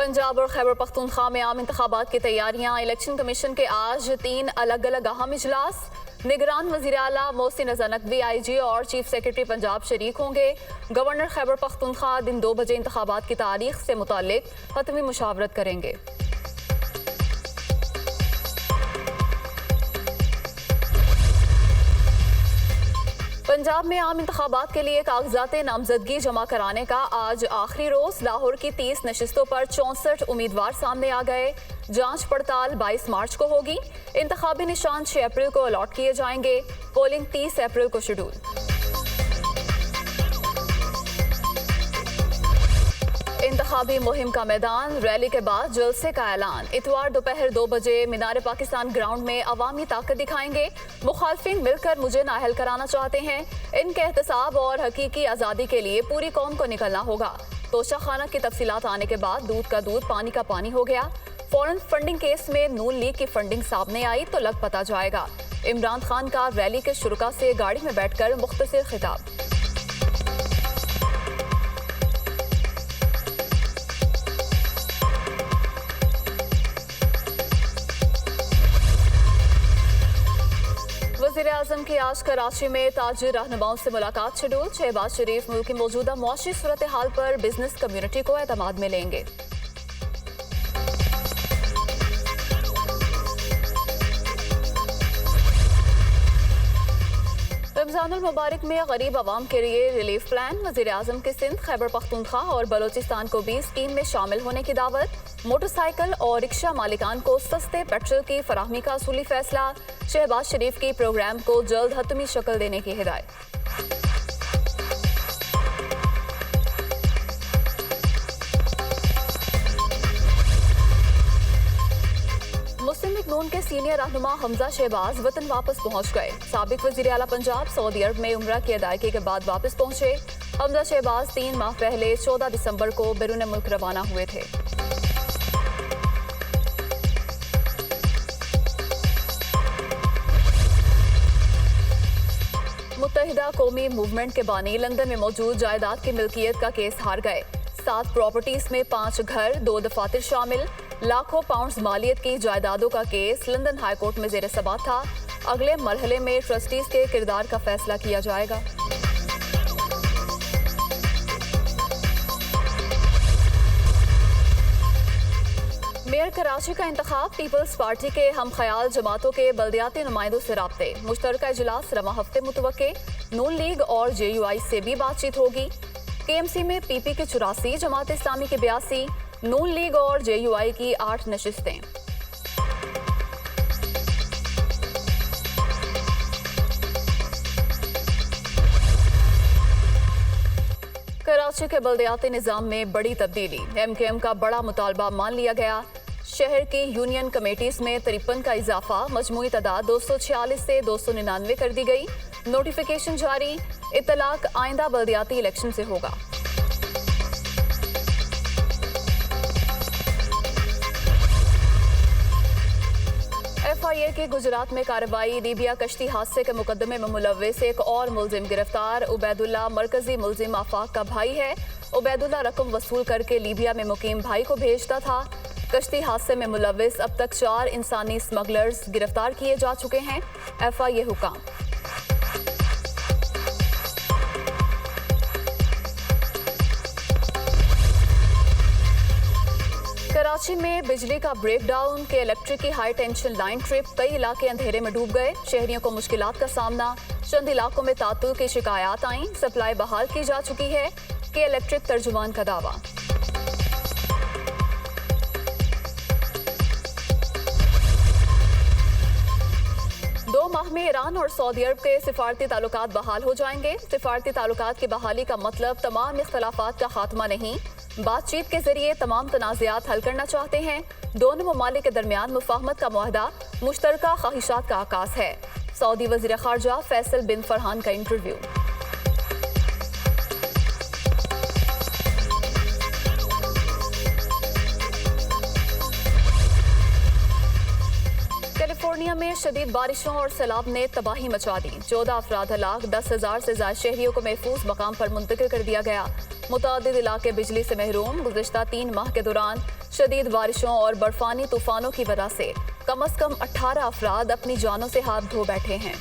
पंजाब और खैबर पख्तूनख्वा में आम इंतखाबात की तैयारियां। इलेक्शन कमीशन के आज 3 अलग अलग अहम इजलास। निगरान वज़ीर आला मोहसिन रज़ा नकवी IG और चीफ सेक्रेटरी पंजाब शरीक होंगे। गवर्नर खैबर पख्तूनख्वा दिन 2 बजे इंतखाबात की तारीख से मुताल्लिक हतमी मुशावरत करेंगे। पंजाब में आम इंतखाबात के लिए कागजात नामजदगी जमा कराने का आज आखिरी रोज। लाहौर की 30 नशिस्तों पर 64 उम्मीदवार सामने आ गए। जांच पड़ताल 22 मार्च को होगी। इंतखाबी निशान 6 अप्रैल को अलॉट किए जाएंगे। पोलिंग 30 अप्रैल को शेड्यूल। इंतखाबी मुहिम का मैदान। रैली के बाद जलसे का ऐलान। इतवार दोपहर 2 बजे मीनार पाकिस्तान ग्राउंड में अवामी ताकत दिखाएंगे। मुखालफिन मिलकर मुझे नाअहल कराना चाहते हैं। इनके एहतसाब और हकीकी आज़ादी के लिए पूरी कौम को निकलना होगा। तोशा खाना की तफसीलात आने के बाद दूध का दूध पानी का पानी हो गया। फॉरेन फंडिंग केस में नून लीग की फंडिंग सामने आई तो लग पता जाएगा। इमरान खान का रैली के शुरुका से गाड़ी में बैठकर मुख्तसर खिताब। वज़ीर-ए-आज़म की आज कराची में ताजिर रहनुमाओं से मुलाकात शेड्यूल। शहबाज शरीफ मुल्क की मौजूदा मुआशी सूरत हाल पर बिजनेस कम्युनिटी को एतमाद में लेंगे। रमजानुल मुबारक में गरीब आवाम के लिए रिलीफ प्लान। वज़ीर-ए-आज़म के सिंध, खैबर पख्तूनख्वा और बलोचिस्तान को भी स्कीम में शामिल होने की दावत। मोटरसाइकिल और रिक्शा मालिकान को सस्ते पेट्रोल की फराहमी का असूली फैसला। शहबाज शरीफ की प्रोग्राम को जल्द हतमी शक्ल देने की हिदायत। मुस्लिम लीग नून के सीनियर रहनुमा हमजा शहबाज वतन वापस पहुंच गए। साबिक वज़ीर आला पंजाब सऊदी अरब में उम्रा की अदायगी के बाद वापस पहुंचे। हमजा शहबाज 3 माह पहले 14 दिसंबर को बैरून मुल्क रवाना हुए थे। मुत्तहिदा कौमी मूवमेंट के बानी लंदन में मौजूद जायदाद की मिल्कियत का केस हार गए। 7 प्रॉपर्टीज में 5 घर, 2 दफातर शामिल। लाखों पाउंड्स मालियत की जायदादों का केस लंदन हाई कोर्ट में ज़ेर समाअत था। अगले मरहले में ट्रस्टीज के किरदार का फैसला किया जाएगा। मेयर कराची का इंतखाब। पीपल्स पार्टी के हम ख्याल जमातों के बल्दियाती नुमाइंदों से राब्ते। मुश्तरका इजलास रवा हफ्ते मुतवक्के। नून लीग और JUI से भी बातचीत होगी। KMC में PP की 84, जमात इस्लामी की 82, नून लीग और JUI की 8 नशिस्तें। कराची के बल्दियाती निज़ाम में बड़ी तब्दीली। MKM का बड़ा मुतालबा मान लिया गया। शहर की यूनियन कमेटीज में 53 का इजाफा। मजमूई तादाद 246 से 299 कर दी गई। नोटिफिकेशन जारी। इत्तलाक आइंदा बल्दियाती इलेक्शन से होगा। FIA की गुजरात में कार्रवाई। लीबिया कश्ती हादसे के मुकदमे में मुलव्विस एक और मुलजिम गिरफ्तार। उबैदुल्ला मरकजी मुलजिम आफाक का भाई है। उबैदुल्ला रकम वसूल करके लीबिया में मुकीम भाई को भेजता था। कश्ती हादसे में मुलव्विस अब तक 4 इंसानी स्मगलर्स गिरफ्तार किए जा चुके हैं। FIA हुकाम। कराची में बिजली का ब्रेकडाउन के इलेक्ट्रिक की हाई टेंशन लाइन ट्रिप। कई इलाके अंधेरे में डूब गए। शहरियों को मुश्किलात का सामना। चंद इलाकों में तातुल की शिकायत आई। सप्लाई बहाल की जा चुकी है कि इलेक्ट्रिक तर्जुमान का दावा। दो माह में ईरान और सऊदी अरब के सिफारती ताल्लुकात बहाल हो जाएंगे। सिफारती ताल्लुकात की बहाली का मतलब तमाम इख्तलाफात का खात्मा नहीं, बातचीत के जरिए तमाम तनाज़ात हल करना चाहते हैं। दोनों ममालिक के दरमियान मुफाहमत का मुआहदा मुश्तरका ख्वाहिशात का आकाश है। सऊदी वज़ीर ख़ारजा फैसल बिन फरहान का इंटरव्यू। कैलिफोर्निया में शदीद बारिशों और सैलाब ने तबाही मचा दी। 14 अफराद हलाक, 10,000 से ज्यादा शहरियों को महफूज मकाम पर मुंतकिल कर दिया गया। मुतादिद इलाके बिजली से महरूम। गुज़िश्ता 3 माह के दौरान शदीद बारिशों और बर्फानी तूफानों की वजह से कम 18 अफराद अपनी जानों से हाथ धो बैठे हैं।